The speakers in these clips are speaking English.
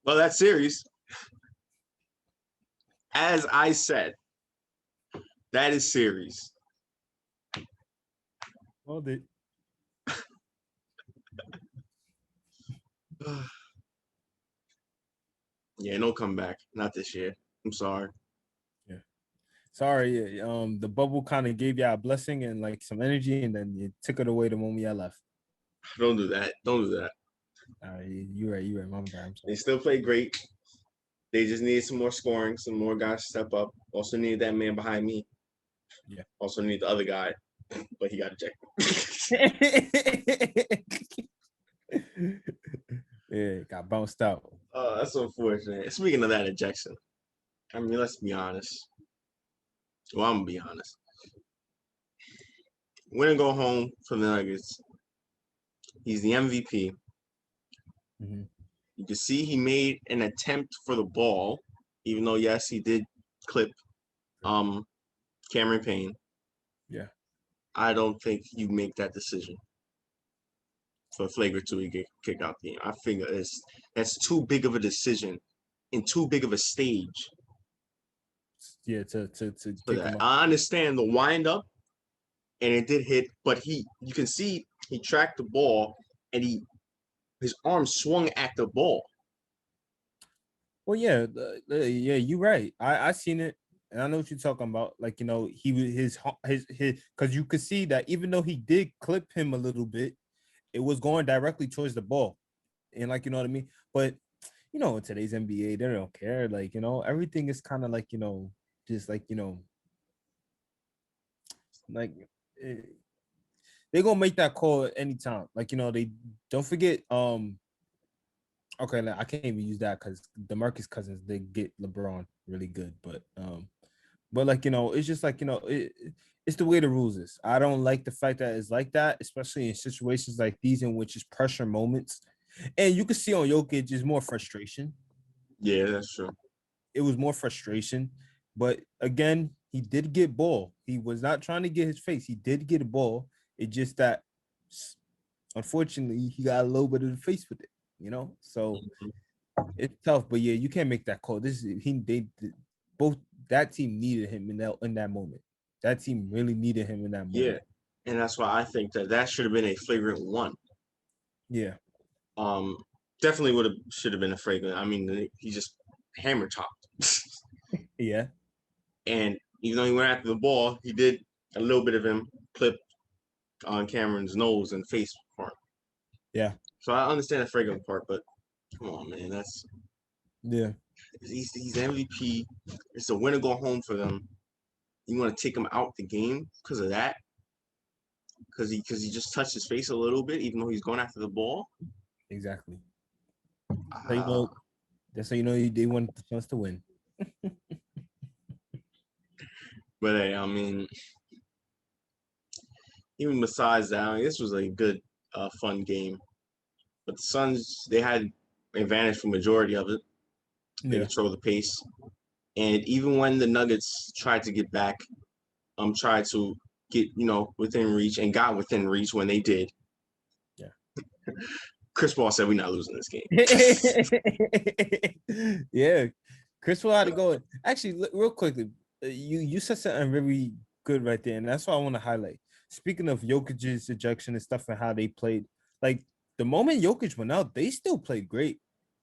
Well, that series, as I said, that is series. Hold it. Yeah, no comeback. Not this year. I'm sorry. Yeah. Sorry. The bubble kind of gave y'all a blessing and like some energy, and then it took it away the moment y'all left. Don't do that. Don't do that. You're right. You're right. My bad. I'm sorry. They still play great. They just needed some more scoring, some more guys to step up. Also needed that man behind me. Yeah. Also need the other guy, but he got ejected. Yeah, got bounced out. That's unfortunate. Speaking of that ejection, I mean, let's be honest. Well, I'm gonna be honest. Win and go home for the Nuggets. He's the MVP. Mm-hmm. You can see he made an attempt for the ball, even though yes, he did clip Cameron Payne. Yeah. I don't think you make that decision for flagrant 2 get kicked out the game. I think that's too big of a decision and too big of a stage. Yeah, to for that. I understand the wind up, and it did hit, but you can see he tracked the ball and his arm swung at the ball. Well, yeah, yeah, you're right. I seen it, and I know what you're talking about. Like, you know, he was his because you could see that even though he did clip him a little bit, it was going directly towards the ball, and like, you know what I mean. But you know, in today's NBA, they don't care. Like, you know, everything is kind of like, you know, just like, you know, like they gonna make that call at any time. Like, you know, they don't forget. Okay, I can't even use that because DeMarcus Cousins, they get LeBron really good, but like, you know, it's just like, you know, it's the way the rules is. I don't like the fact that it's like that, especially in situations like these in which it's pressure moments, and you can see on Jokic is more frustration. Yeah, that's true. It was more frustration, but again, he did get ball. He was not trying to get his face. He did get a ball. It just that, unfortunately, he got a little bit of the face with it. You know, so it's tough. But yeah, you can't make that call. They both that team needed him in that moment. That team really needed him in that moment. Yeah, and that's why I think that should have been a flagrant 1. Yeah. Definitely should have been a flagrant. I mean, he just hammer topped. Yeah. And even though he went after the ball, he did a little bit of him clip on Cameron's nose and face part. Yeah. So I understand the flagrant part, but come on, man, yeah. He's MVP. It's a win or go home for them. You want to take him out the game because of that? Because he just touched his face a little bit, even though he's going after the ball. Exactly. So you know, that's how you know they want the chance to win. But hey, I mean, even besides that, I mean, this was a good, fun game. But the Suns, they had advantage for majority of it. They control the pace. And even when the Nuggets tried to get back, tried to get, within reach and got within reach when they did. Yeah. Chris Paul said, we're not losing this game. Yeah. Chris Paul had to go. Actually, real quickly, you said something very good right there. And that's what I want to highlight. Speaking of Jokic's ejection and stuff and how they played, like the moment Jokic went out, they still played great.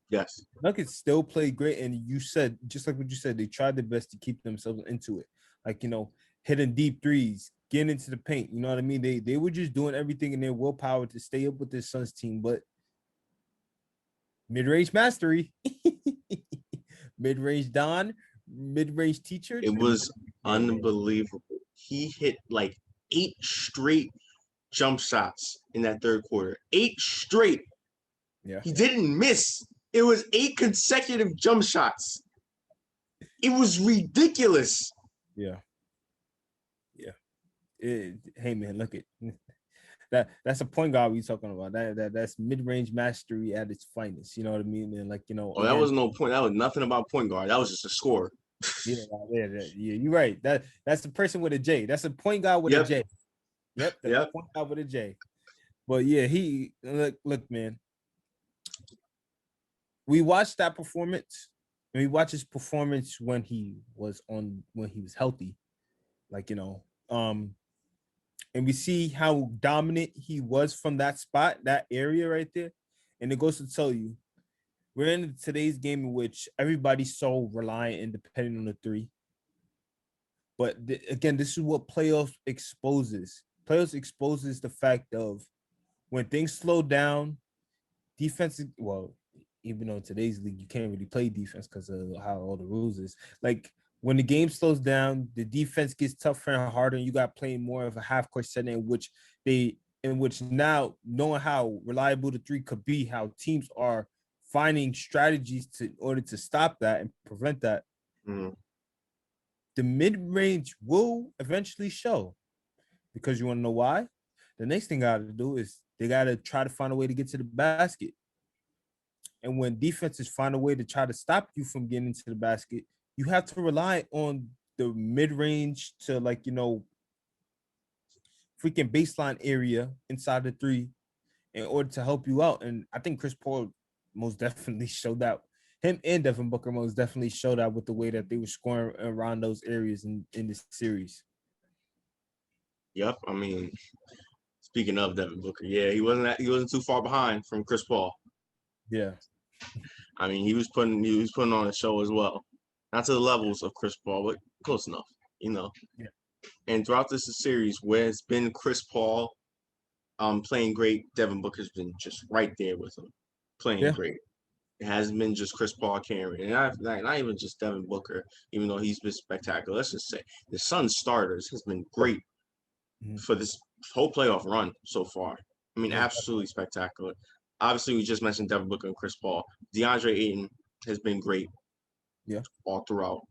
Yes. Nuggets still played great. And you said, just like what you said, they tried their best to keep themselves into it. Like, you know, hitting deep threes, getting into the paint. You know what I mean? They were just doing everything in their willpower to stay up with this Suns team. But Midrange Mastery, Midrange Don, Midrange Teacher. It was unbelievable. He hit like 8 straight jump shots in that third quarter. 8 straight. Yeah. He didn't miss. It was 8 consecutive jump shots. It was ridiculous. Yeah. Yeah. Hey man, look at that's a point guard we talking about. That's mid-range mastery at its finest. You know what I mean? And like, you know, that was no point. That was nothing about point guard. That was just a score. Yeah, you're right. That's the person with a J. That's a point guard with a J. Yep, that's a point guard with a J. But yeah, he look, man. we watched that performance, and we watched his performance when he was healthy, and we see how dominant he was from that spot, that area right there. And it goes to tell you, we're in today's game in which everybody's so reliant and dependent on the three. But again, this is what playoffs exposes. Playoffs exposes the fact of when things slow down, defense. Well, even though in today's league you can't really play defense because of how all the rules is. Like when the game slows down, the defense gets tougher and harder, and you got playing more of a half court setting in which now knowing how reliable the three could be, how teams are finding strategies in order to stop that and prevent that. Mm. The mid-range will eventually show, because you want to know why? The next thing I got to do is they got to try to find a way to get to the basket. And when defenses find a way to try to stop you from getting into the basket, you have to rely on the mid-range to freaking baseline area inside the three in order to help you out. And I think Chris Paul most definitely showed that. Him and Devin Booker most definitely showed that with the way that they were scoring around those areas in this series. Yep. I mean, speaking of Devin Booker, yeah, he wasn't too far behind from Chris Paul. Yeah. I mean, he was putting on a show as well. Not to the levels of Chris Paul, but close enough, Yeah. And throughout this series, where it's been Chris Paul playing great, Devin Booker's been just right there with him, playing great. It hasn't been just Chris Paul carrying, and not even just Devin Booker, even though he's been spectacular. Let's just say the Suns starters has been great for this whole playoff run so far. I mean, absolutely spectacular. Obviously, we just mentioned Devin Booker and Chris Paul. DeAndre Ayton has been great all throughout.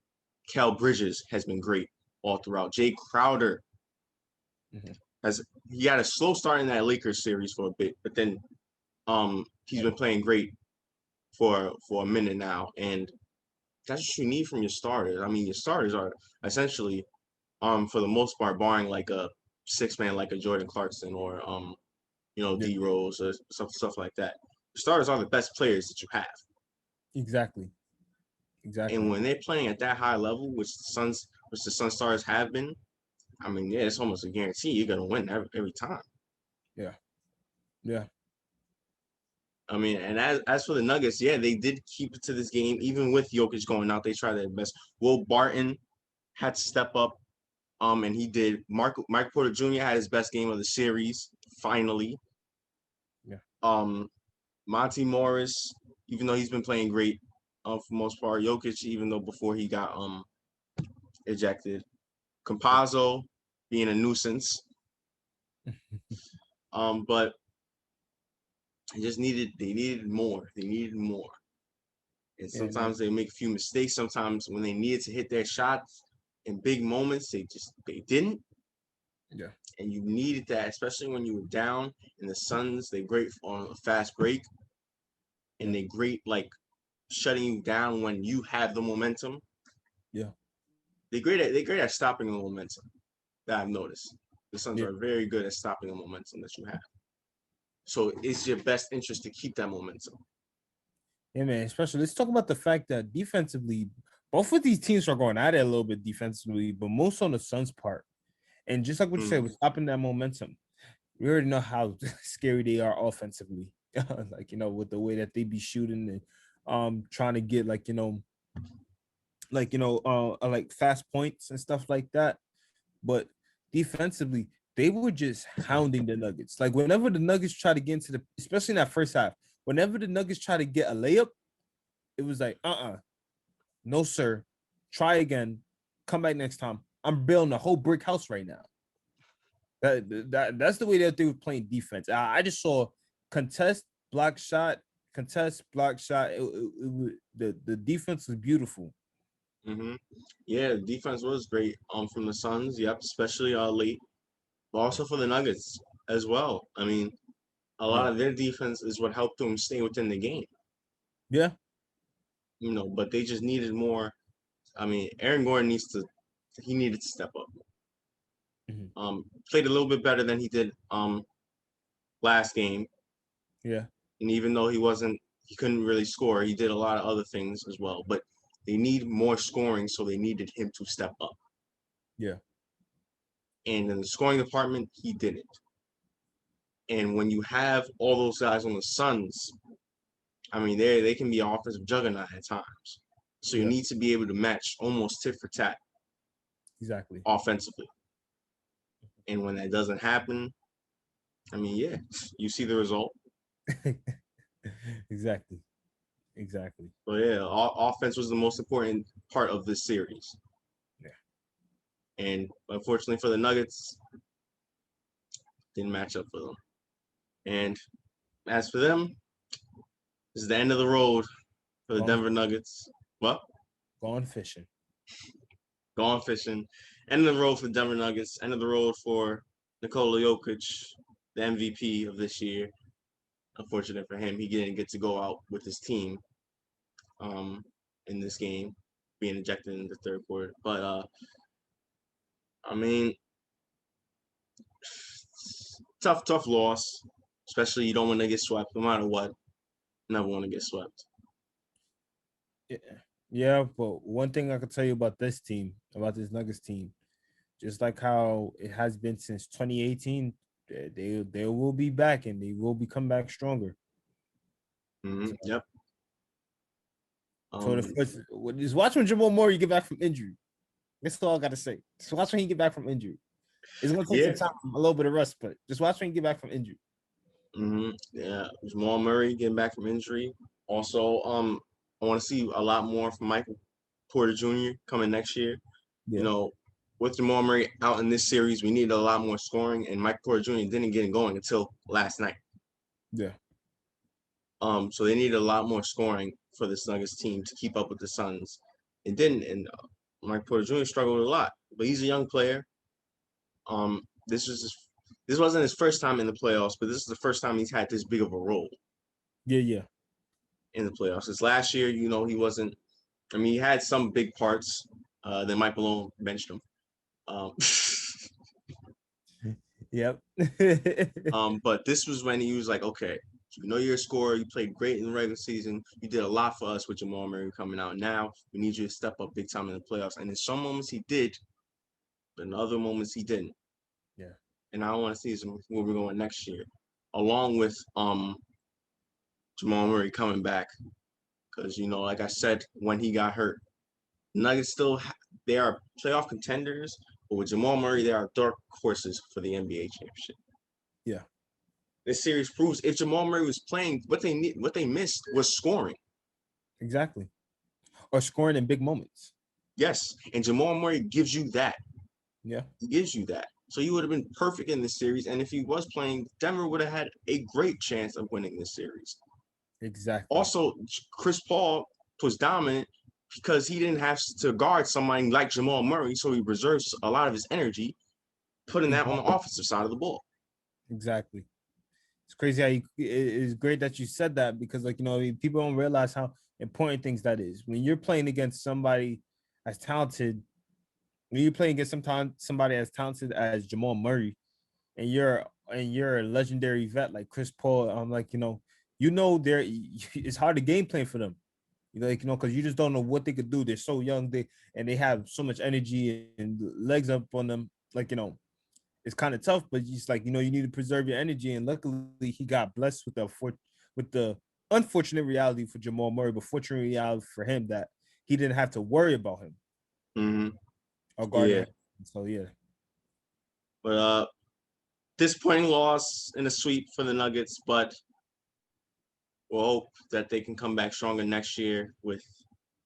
Kel Bridges has been great all throughout. Jay Crowder he had a slow start in that Lakers series for a bit, but then he's been playing great for a minute now, and that's what you need from your starters. I mean, your starters are essentially, for the most part, barring like a 6-man like a Jordan Clarkson or D Rose or stuff like that. Your starters are the best players that you have. Exactly. And when they're playing at that high level, which the Sun stars have been, I mean, it's almost a guarantee you're gonna win every time. Yeah. I mean, and as for the Nuggets, they did keep it to this game, even with Jokic going out. They tried their best. Will Barton had to step up, and he did. Mike Porter Jr. had his best game of the series, finally. Monty Morris, even though he's been playing great, for most part. Jokic, even though before he got ejected. Campazzo being a nuisance. But they needed more. And sometimes they make a few mistakes. Sometimes when they needed to hit their shots in big moments, they didn't. Yeah. And you needed that, especially when you were down. And the Suns, they're great on a fast break. And they're great like shutting you down when you have the momentum. Yeah. They're great at stopping the momentum. That I've noticed. The Suns are very good at stopping the momentum that you have. So it's your best interest to keep that momentum. Yeah, man. Especially, let's talk about the fact that defensively, both of these teams are going at it a little bit defensively, but most on the Suns' part. And just like what you said, with stopping that momentum, we already know how scary they are offensively. With the way that they be shooting and trying to get like fast points and stuff like that. But defensively, they were just hounding the Nuggets. Like whenever the Nuggets try to get into especially in that first half, whenever the Nuggets try to get a layup, it was like, no, sir. Try again. Come back next time. I'm building a whole brick house right now. That's the way that they were playing defense. I just saw contest, block shot. The defense was beautiful. Yeah, the defense was great from the Suns. Yep, especially late, but also for the Nuggets as well. I mean, a lot of their defense is what helped them stay within the game. Yeah. But they just needed more. I mean, Aaron Gordon needed to step up. Played a little bit better than he did last game. Yeah. And even though he he couldn't really score. He did a lot of other things as well, but they need more scoring, so they needed him to step up. Yeah. And in the scoring department, he didn't. And when you have all those guys on the Suns, I mean, they can be offensive juggernaut at times. So you need to be able to match almost tit for tat. Exactly. Offensively. And when that doesn't happen, I mean, yeah, you see the result. Exactly. But yeah, offense was the most important part of this series. Yeah. And unfortunately for the Nuggets, didn't match up for them. And as for them, this is the end of the road for the Denver Nuggets. What? Gone fishing. Gone fishing. End of the road for the Denver Nuggets. End of the road for Nikola Jokic, the MVP of this year. Unfortunate for him, he didn't get to go out with his team in this game, being ejected in the third quarter. But I mean, tough loss. Especially you don't want to get swept, no matter what. Never want to get swept. Yeah, but one thing I can tell you about this team, about this Nuggets team, just like how it has been since 2018, they will be back and they will become back stronger. Mm-hmm. So, yep. So the first, just watch when Jamal Murray get back from injury. That's all I got to say. Just watch when he get back from injury. It's gonna take some time, a little bit of rest, but just watch when he get back from injury. Mm-hmm. Yeah, Jamal Murray getting back from injury. Also, I want to see a lot more from Michael Porter Jr. coming next year. Yeah. You know, with Jamal Murray out in this series, we needed a lot more scoring, and Michael Porter Jr. didn't get it going until last night. Yeah. So they needed a lot more scoring for this Nuggets team to keep up with the Suns. It didn't, and Michael Porter Jr. struggled a lot, but he's a young player. This wasn't his first time in the playoffs, but this is the first time he's had this big of a role. Yeah. In the playoffs. Since last year, you know, he wasn't. I mean, he had some big parts. Then Mike Malone benched him. Yep. But this was when he was like, okay, you know you're a scorer. You played great in the regular season. You did a lot for us with Jamal Murray coming out. Now we need you to step up big time in the playoffs. And in some moments he did, but in other moments he didn't. Yeah. And I want to see where we're going next year, along with Jamal Murray coming back, because you know, like I said, when he got hurt, Nuggets they are playoff contenders, but with Jamal Murray, they are dark horses for the NBA championship. Yeah. This series proves if Jamal Murray was playing, what they missed was scoring. Exactly. Or scoring in big moments. Yes, and Jamal Murray gives you that. Yeah. He gives you that. So he would have been perfect in this series, and if he was playing, Denver would have had a great chance of winning this series. Exactly. Also, Chris Paul was dominant because he didn't have to guard somebody like Jamal Murray, so he reserves a lot of his energy, putting that on the offensive side of the ball. Exactly. It's crazy how it's great that you said that, because, like, you know, I mean, people don't realize how important things that is. When you're playing against somebody as talented, when you're playing against somebody as talented as Jamal Murray, and you're a legendary vet like Chris Paul, I'm like, you know, it's hard to game plan for them. You know, like, you know, because you just don't know what they could do. They're so young, they have so much energy and legs up on them. Like, you know, it's kind of tough, but just like, you know, you need to preserve your energy. And luckily, he got blessed with the unfortunate reality for Jamal Murray, but fortunate reality for him that he didn't have to worry about him. Mm-hmm. Or guarding him. So yeah. But disappointing loss in a sweep for the Nuggets, but we'll hope that they can come back stronger next year with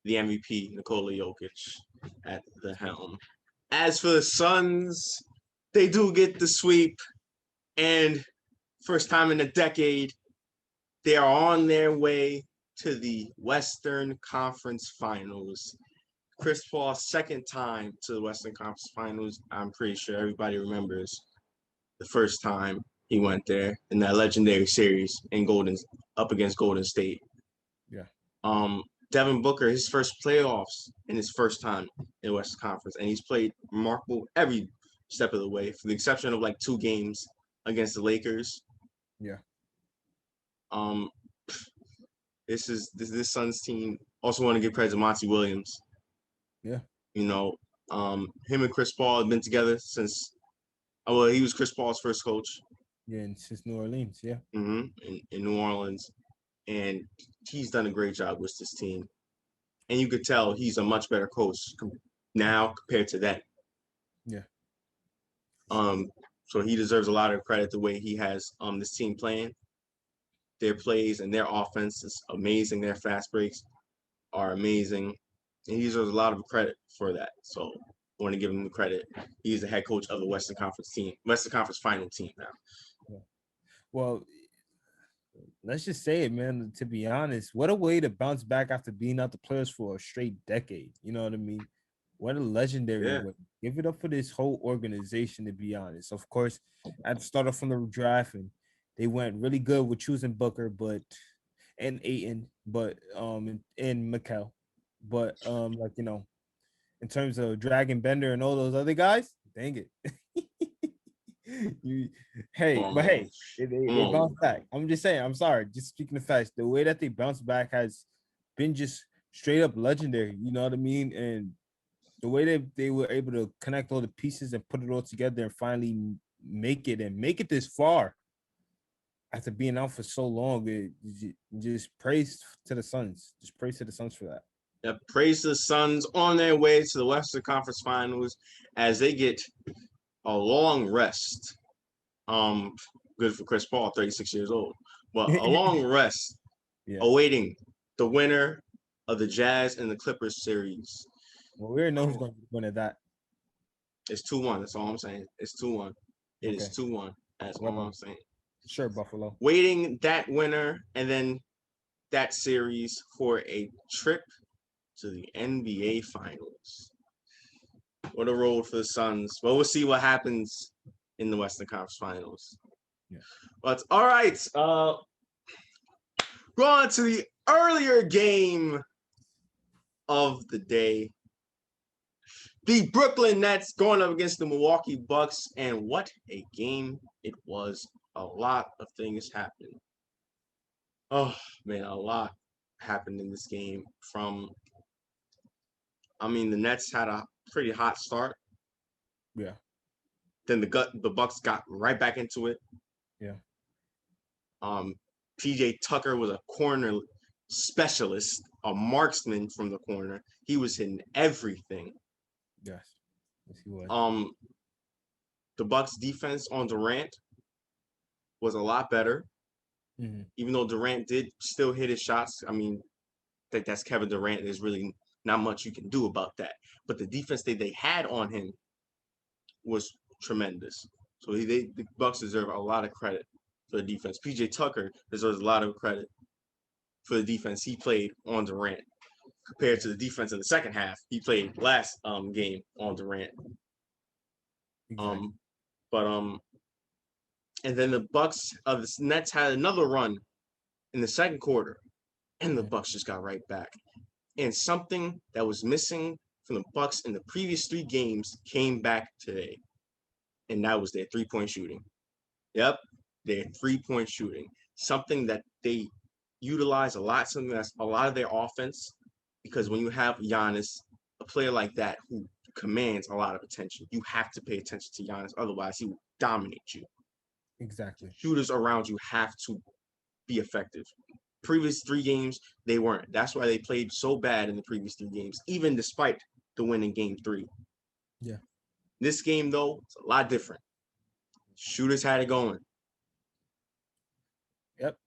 the MVP, Nikola Jokic, at the helm. As for the Suns, they do get the sweep, and first time in a decade, they are on their way to the Western Conference Finals. Chris Paul's second time to the Western Conference Finals. I'm pretty sure everybody remembers the first time he went there in that legendary series up against Golden State. Yeah. Devin Booker, his first playoffs in his first time in the Western Conference, and he's played remarkable every step of the way, for the exception of like 2 games against the Lakers. Yeah. This Suns team. Also want to give credit to Monty Williams. Yeah. You know, him and Chris Paul have been together since. Well, he was Chris Paul's first coach. Yeah, and since New Orleans, yeah. In New Orleans, and he's done a great job with this team. And you could tell he's a much better coach now compared to then. Yeah. So he deserves a lot of credit the way he has this team playing. Their plays and their offense is amazing. Their fast breaks are amazing. And he deserves a lot of credit for that. So I want to give him the credit. He's the head coach of the Western Conference final team now. Yeah. Well, let's just say it, man. To be honest, what a way to bounce back after being out the players for a straight decade. You know what I mean? What a legendary way. Give it up for this whole organization, to be honest. Of course, I had to start off from the draft, and they went really good with choosing Booker, and Ayton, and Mikal. But like, you know, in terms of Dragon Bender and all those other guys, dang it. They bounced back. I'm just saying, I'm sorry. Just speaking of facts, the way that they bounced back has been just straight up legendary. You know what I mean? And the way that they were able to connect all the pieces and put it all together and finally make it this far after being out for so long, just praise to the Suns. Just praise to the Suns for that. Yeah, praise to the Suns on their way to the Western Conference Finals as they get a long rest. Good for Chris Paul, 36 years old. But a long rest awaiting the winner of the Jazz and the Clippers series. Well, we already know who's going to win at that. It's 2-1. That's all I'm saying. It's 2-1. It is 2-1. That's all I'm saying. Sure, Buffalo. Waiting that winner and then that series for a trip to the NBA Finals. What a road for the Suns. Well, we'll see what happens in the Western Conference Finals. Yeah. But all right. Go on to the earlier game of the day. The Brooklyn Nets going up against the Milwaukee Bucks, and what a game it was. A lot of things happened. Oh, man, a lot happened in this game. The Nets had a pretty hot start. Yeah. Then the Bucks got right back into it. Yeah. PJ Tucker was a corner specialist, a marksman from the corner. He was hitting everything. Yes he was. The Bucks defense on Durant was a lot better. Mm-hmm. Even though Durant did still hit his shots. I mean, that's Kevin Durant. There's really not much you can do about that. But the defense that they had on him was tremendous. So the Bucks deserve a lot of credit for the defense. PJ Tucker deserves a lot of credit for the defense he played on Durant compared to the defense in the second half he played last game on Durant. Exactly. And then the Nets had another run in the second quarter, and the Bucks just got right back. And something that was missing from the Bucks in the previous 3 games came back today, and that was their 3-point shooting. Yep, their 3-point shooting. Something that they utilize a lot. Something that's a lot of their offense, because when you have Giannis, a player like that who commands a lot of attention, you have to pay attention to Giannis. Otherwise, he will dominate you. Exactly. Shooters around you have to be effective. Previous 3 games, they weren't. That's why they played so bad in the previous 3 games, even despite the win in Game 3. Yeah. This game, though, it's a lot different. Shooters had it going. Yep.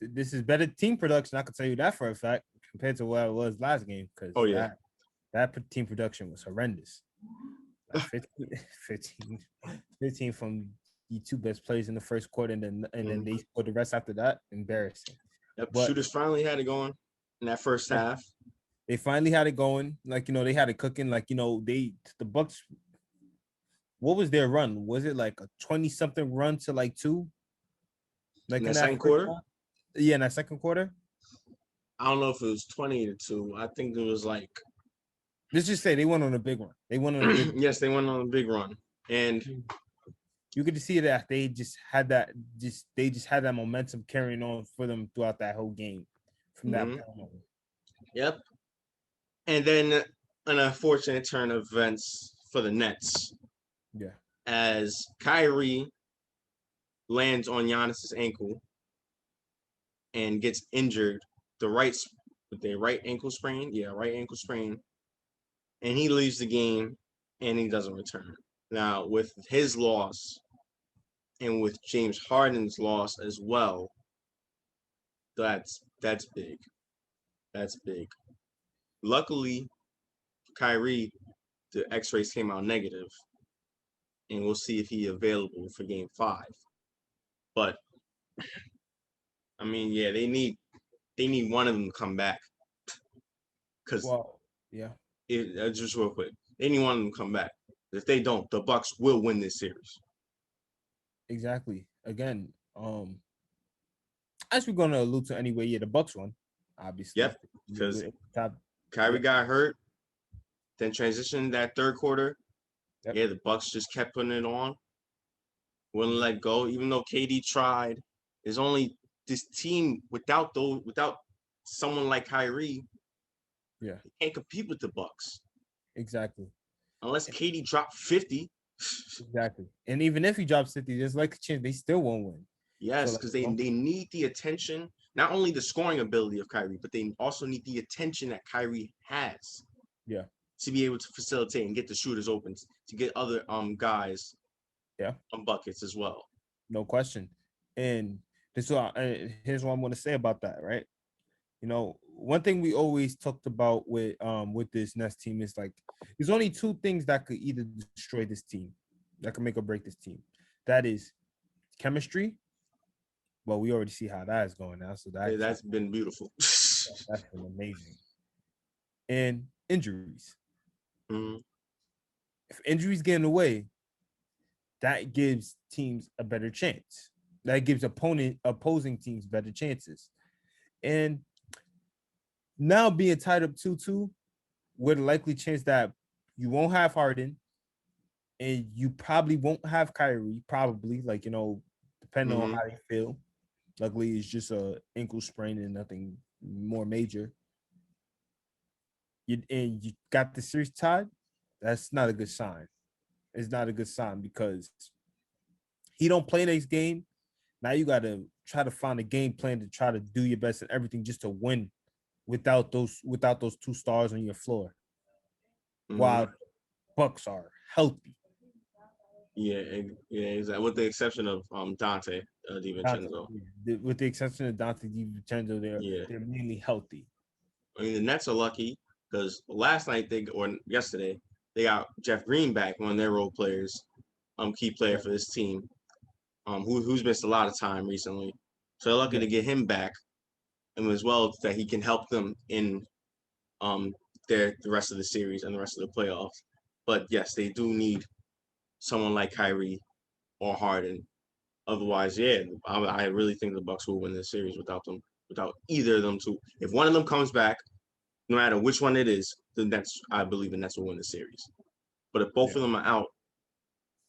This is better team production. I can tell you that for a fact compared to what it was last game. Because that team production was horrendous. Like 15 from the 2 best players in the first quarter, and then they scored the rest after that. Embarrassing. Yep. But shooters finally had it going in that first half. They finally had it going. Like, you know, they had it cooking. Like, you know, the Bucks. What was their run? Was it like a 20-something run to like 2? Like in that second quarter? Yeah, in that second quarter. I don't know if it was 20-2. I think it was like. Let's just say they went on a big run. Yes, they went on a big run, and you could see that they just had that momentum carrying on for them throughout that whole game, from that point on. Yep. And then an unfortunate turn of events for the Nets. Yeah. As Kyrie lands on Giannis's ankle and gets injured, with the right ankle sprain. Yeah, right ankle sprain. And he leaves the game and he doesn't return. Now, with his loss and with James Harden's loss as well, that's big. That's big. Luckily, for Kyrie, the X-rays came out negative, and we'll see if he's available for Game 5. But I mean, yeah, they need one of them to come back. Because just real quick, they need one of them to come back. If they don't, the Bucks will win this series. Exactly. Again, as we're gonna allude to anyway, yeah, the Bucks won, obviously. Yep, because Kyrie got hurt, then transitioned that third quarter. Yep. Yeah, the Bucks just kept putting it on, wouldn't let go, even though KD tried. There's only this team without someone like Kyrie. Yeah, they can't compete with the Bucks. Exactly. Unless KD dropped 50. Exactly. And even if he drops 50, there's like a chance they still won't win. Yes, because they need the attention, not only the scoring ability of Kyrie, but they also need the attention that Kyrie has. Yeah. To be able to facilitate and get the shooters open, to get other guys buckets as well. No question. And here's what I'm going to say about that, right? You know, one thing we always talked about with this Nets team is like there's only two things that could either destroy this team, that could make or break this team. That is chemistry. Well, we already see how that is going now. So that's been beautiful. That's been amazing. And injuries. Mm-hmm. If injuries get in the way, that gives teams a better chance. That gives opposing teams better chances. And now being tied up 2-2, with a likely chance that you won't have Harden and you probably won't have Kyrie, probably, like, you know, depending on how you feel. Luckily, it's just a ankle sprain and nothing more major. And you got the series tied. That's not a good sign. It's not a good sign because he don't play next game. Now you got to try to find a game plan to try to do your best and everything just to win without those two stars on your floor. While Bucks are healthy. Yeah, exactly. With the exception of Dante DiVincenzo. With the exception of Dante DiVincenzo, they're mainly healthy. I mean, the Nets are lucky because yesterday they got Jeff Green back, one of their role players, key player for this team, who's missed a lot of time recently. So they're lucky to get him back, and as well that he can help them in the rest of the series and the rest of the playoffs. But yes, they do need someone like Kyrie or Harden. Otherwise, I really think the Bucks will win this series without either of them two. If one of them comes back, no matter which one it is, I believe the Nets will win the series. But if both of them are out,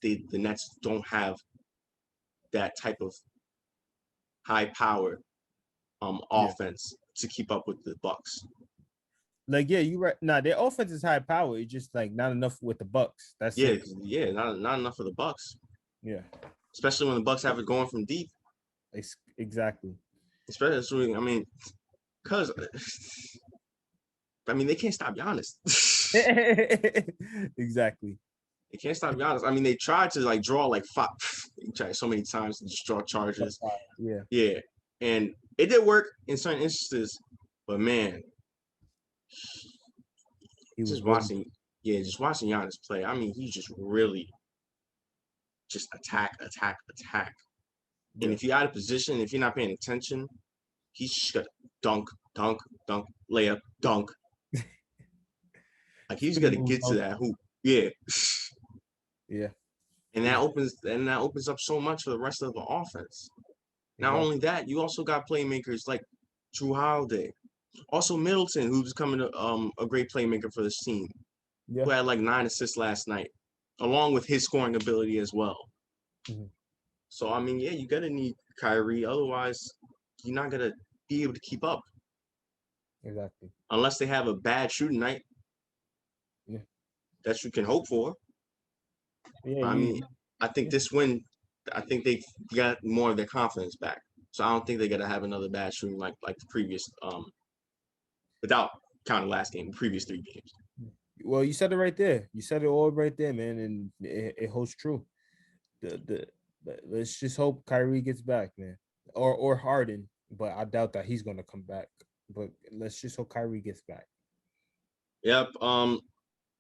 the Nets don't have that type of high power offense to keep up with the Bucks. Like, you're right. Nah, their offense is high power. It's just like not enough with the Bucks. That's it. Yeah, not enough for the Bucks. Yeah, especially when the Bucks have it going from deep. Exactly. Especially, I mean, because they can't stop Giannis. Exactly. They can't stop Giannis. I mean, they tried to draw five. They tried so many times to just draw charges. Yeah, and it did work in certain instances, but man. Just watching Giannis play. I mean, he just really attack. Yeah. And if you're out of position, if you're not paying attention, he's just got dunk, layup, dunk. He's got to get to that hoop. Yeah. Yeah. And that opens up so much for the rest of the offense. Not only that, you also got playmakers like Jrue Holiday. Also Middleton, who's becoming a great playmaker for this team. Who had 9 assists last night, along with his scoring ability as well. Mm-hmm. So, I mean, you're going to need Kyrie. Otherwise, you're not going to be able to keep up. Exactly. Unless they have a bad shooting night. Yeah. That you can hope for. Yeah. I mean, I think this win, I think they got more of their confidence back. So I don't think they're gonna have another bad shooting like the previous without counting last game, the previous 3 games. Well, you said it right there. You said it all right there, man, and it holds true. The let's just hope Kyrie gets back, man, or Harden, but I doubt that he's gonna come back. But let's just hope Kyrie gets back. Yep.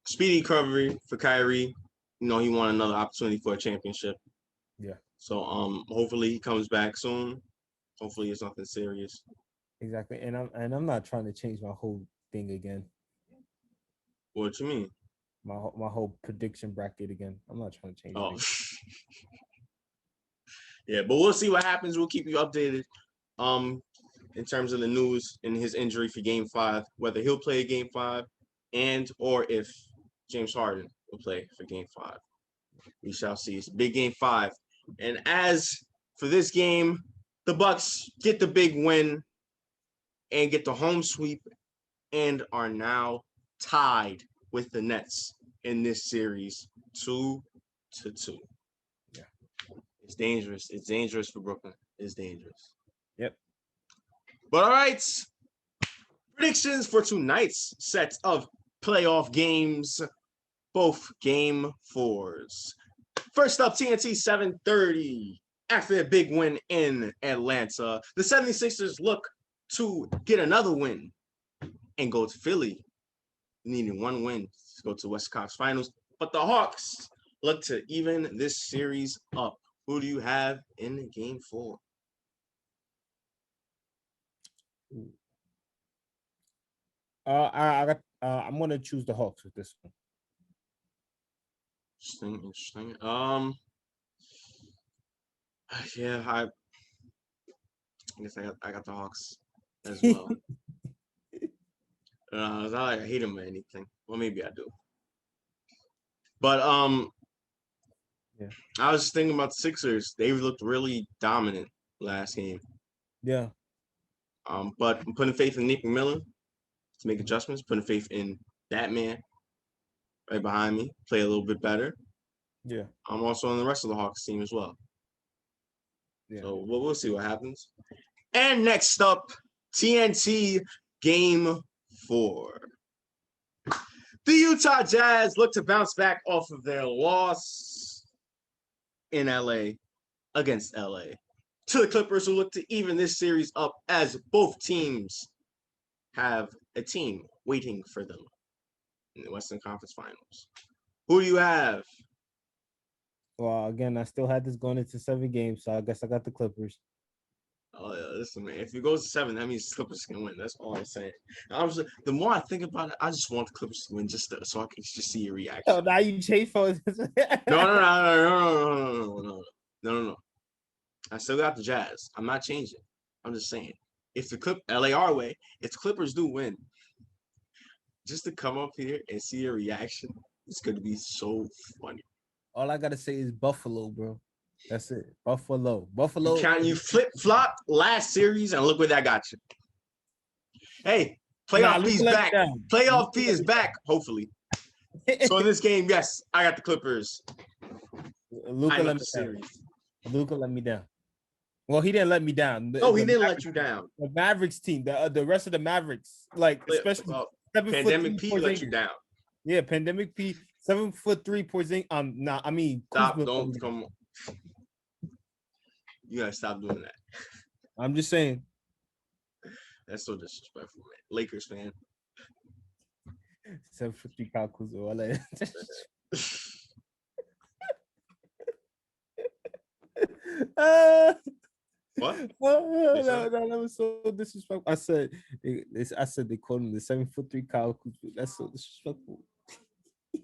Speedy recovery for Kyrie. You know, he won another opportunity for a championship. Yeah. So hopefully he comes back soon. Hopefully it's nothing serious. Exactly. And I'm not trying to change my whole thing again. What you mean? My whole prediction bracket again. I'm not trying to change it. Yeah, but we'll see what happens. We'll keep you updated. In terms of the news in his injury for Game 5, whether he'll play Game 5 or if James Harden will play for Game 5. We shall see. It's big Game 5. And as for this game, the Bucks get the big win and get the home sweep and are now tied with the Nets in this series 2-2. Yeah. It's dangerous. It's dangerous for Brooklyn. It's dangerous. Yep. But all right. Predictions for tonight's set of playoff games. Both game 4s. First up, TNT 7:30. After a big win in Atlanta, the 76ers look to get another win and go to Philly, needing one win to go to West Coast Finals. But the Hawks look to even this series up. Who do you have in Game 4? I'm gonna choose the Hawks with this one. Interesting. Yeah, I guess I got the Hawks as well. It's not like I hate them or anything. Well, maybe I do. But yeah. I was just thinking about the Sixers. They looked really dominant last game. Yeah. But I'm putting faith in Nick McMillan to make adjustments. Putting faith in that man right behind me, play a little bit better. Yeah. I'm also on the rest of the Hawks team as well. Yeah. So we'll see what happens. And next up, TNT Game 4. The Utah Jazz look to bounce back off of their loss in LA against LA to the Clippers, who look to even this series up as both teams have a team waiting for them in the Western Conference Finals. Who do you have? Well, again, I still had this going into 7 games, so I guess I got the Clippers. Oh yeah, listen, man. If it goes to 7, that means the Clippers can win. That's all I'm saying. The more I think about it, I just want the Clippers to win so I can just see your reaction. Oh, now you change for No. I still got the Jazz. I'm not changing. I'm just saying. If the LAR way, if the Clippers do win, just to come up here and see your reaction, it's going to be so funny. All I gotta say is Buffalo, bro. That's it. Buffalo. You flip-flop last series, and look where that got you. Hey, playoff P is back. Playoff P is back, hopefully. So in this game, yes, I got the Clippers. Luka let me down. Well, he didn't let me down. He didn't let you down. The Mavericks team, the rest of the Mavericks, like especially Pandemic P let you down. Yeah, Pandemic P, 7'3" Porzingis. Stop! Don't come on. You gotta stop doing that. I'm just saying. That's so disrespectful, man. Lakers fan. 7'3" Kyle Kuzma. What? No, that was so disrespectful. I said they called him the 7'3" Kyle Kuzma. That's so disrespectful.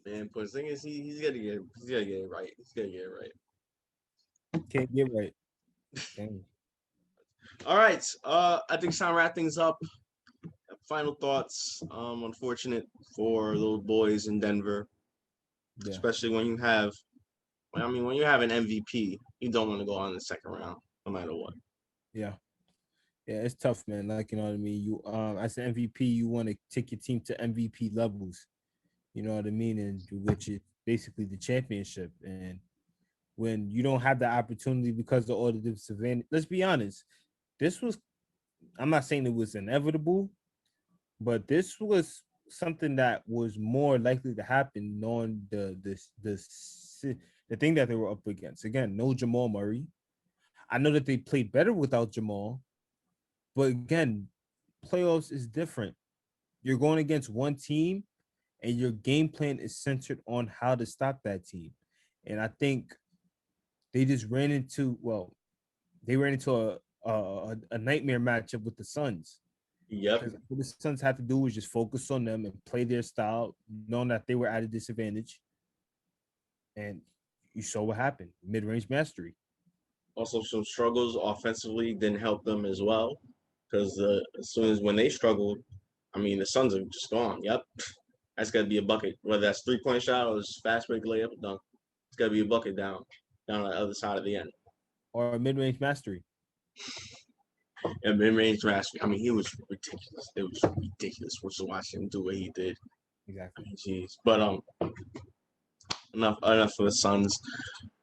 Man, Porzingis, he's gotta get it right. He's gotta get it right. Can't get right. Dang. All right. I think it's time to wrap things up. Final thoughts. Unfortunate for those boys in Denver. Yeah. Especially when you have an MVP, you don't want to go on the second round, no matter what. Yeah. Yeah, it's tough, man. Like, you know what I mean? You as an MVP, you want to take your team to MVP levels. You know what I mean? And which is basically the championship. And when you don't have the opportunity because of all the disadvantage, let's be honest. This was I'm not saying it was inevitable, but this was something that was more likely to happen knowing the thing that they were up against. Again, no Jamal Murray. I know that they played better without Jamal, but again, playoffs is different. You're going against one team, and your game plan is centered on how to stop that team. And I think they just ran into a nightmare matchup with the Suns. Yep. Because what the Suns had to do was just focus on them and play their style, knowing that they were at a disadvantage. And you saw what happened. Mid-range mastery. Also, some struggles offensively didn't help them as well, because as soon as when they struggled, I mean, the Suns are just gone. Yep, that's got to be a bucket. Whether that's 3-point shot or fast break layup, dunk. It's got to be a bucket down on the other side of the end. Or mid-range mastery. And mid-range mastery. I mean, he was ridiculous. It was ridiculous to watch him do what he did. Exactly. Jeez. But enough for the Suns.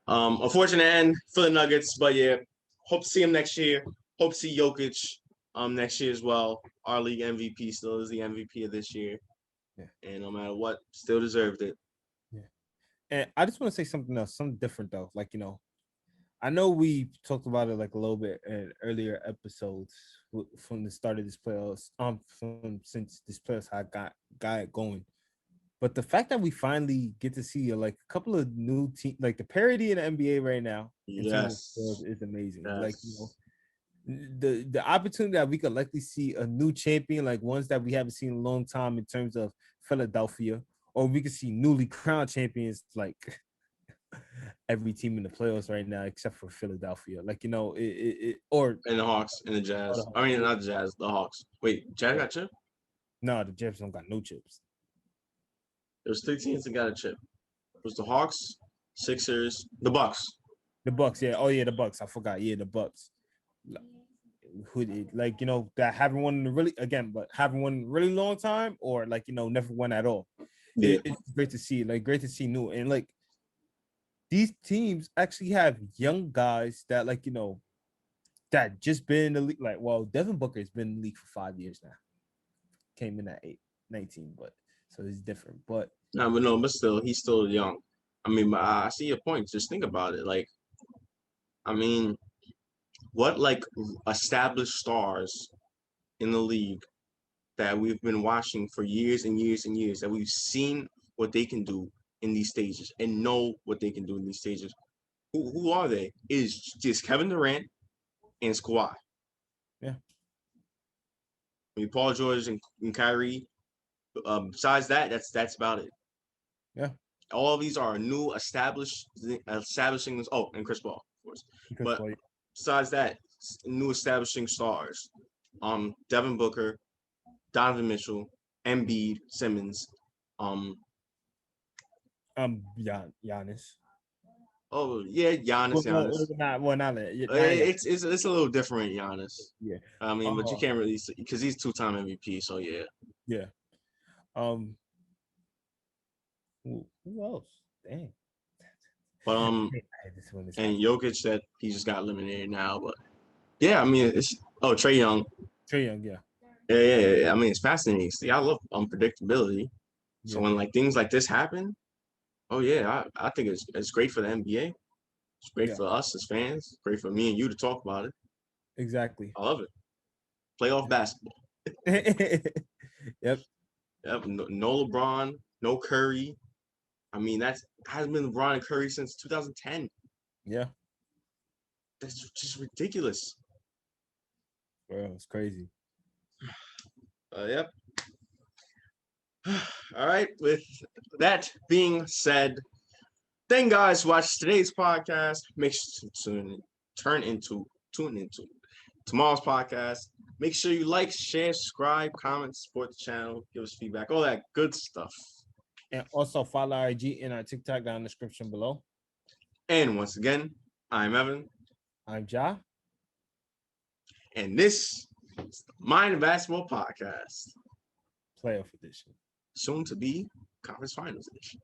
Unfortunate end for the Nuggets, but yeah, hope to see him next year. Hope to see Jokic next year as well. Our league MVP still is the MVP of this year. Yeah. And no matter what, still deserved it. Yeah. And I just want to say something else, something different though. Like, I know we talked about it like a little bit in earlier episodes from the start of this playoffs, from since this playoffs had got it going. But the fact that we finally get to see like a couple of new teams, like the parity in the NBA right now, in terms of is amazing. Yes. Like, the opportunity that we could likely see a new champion, like ones that we haven't seen in a long time in terms of Philadelphia, or we could see newly crowned champions like every team in the playoffs right now except for Philadelphia. Like, or and the Hawks and the Jazz. I mean, not the Jazz, the Hawks. Wait, Jazz got chip? No, the Jazz don't got no chips. There's 3 teams that got a chip. It was the Hawks, Sixers, the Bucks. The Bucks, yeah. Oh yeah, the Bucks. I forgot. Yeah, the Bucks. Who like that haven't won in a really long time, or like never won at all. Yeah. It's great to see. Like, great to see new, and like these teams actually have young guys that that just been in the league. Like, well, Devin Booker has been in the league for 5 years now. Came in at 19, but so it's different. But but still, he's still young. I mean, I see your point. Just think about it. Like, I mean, what established stars in the league that we've been watching for years and years and years, that we've seen what they can do in these stages and know what they can do in these stages. Who are they? Is just Kevin Durant and Kawhi. Yeah. I mean, Paul George and Kyrie. Besides that, that's about it. Yeah. All of these are new establishing. Oh, and Chris Paul, of course. But besides that, new establishing stars. Devin Booker, Donovan Mitchell, Embiid, Simmons. Giannis. Oh yeah, Giannis. It's a little different, Giannis. Yeah. I mean, but you can't really because he's 2-time MVP. So yeah. Yeah. Who else? Dang. But and Jokic said he just got eliminated now. But yeah, I mean it's Trae Young. Trae Young, yeah. Yeah. I mean it's fascinating. See, I love unpredictability. So when things like this happen, oh yeah, I think it's great for the NBA. It's great for us as fans. Great for me and you to talk about it. Exactly. I love it. Playoff basketball. Yep. No LeBron, no Curry. I mean, that hasn't been LeBron and Curry since 2010. Yeah. That's just ridiculous. Bro, it's crazy. Yep. All right. With that being said, thank guys for watching today's podcast. Make sure to tune into tomorrow's podcast. Make sure you like, share, subscribe, comment, support the channel, give us feedback, all that good stuff. And also follow our IG and our TikTok down in the description below. And once again, I'm Evan. I'm Ja. And this Mind Basketball Podcast. Playoff edition. Soon to be Conference Finals edition.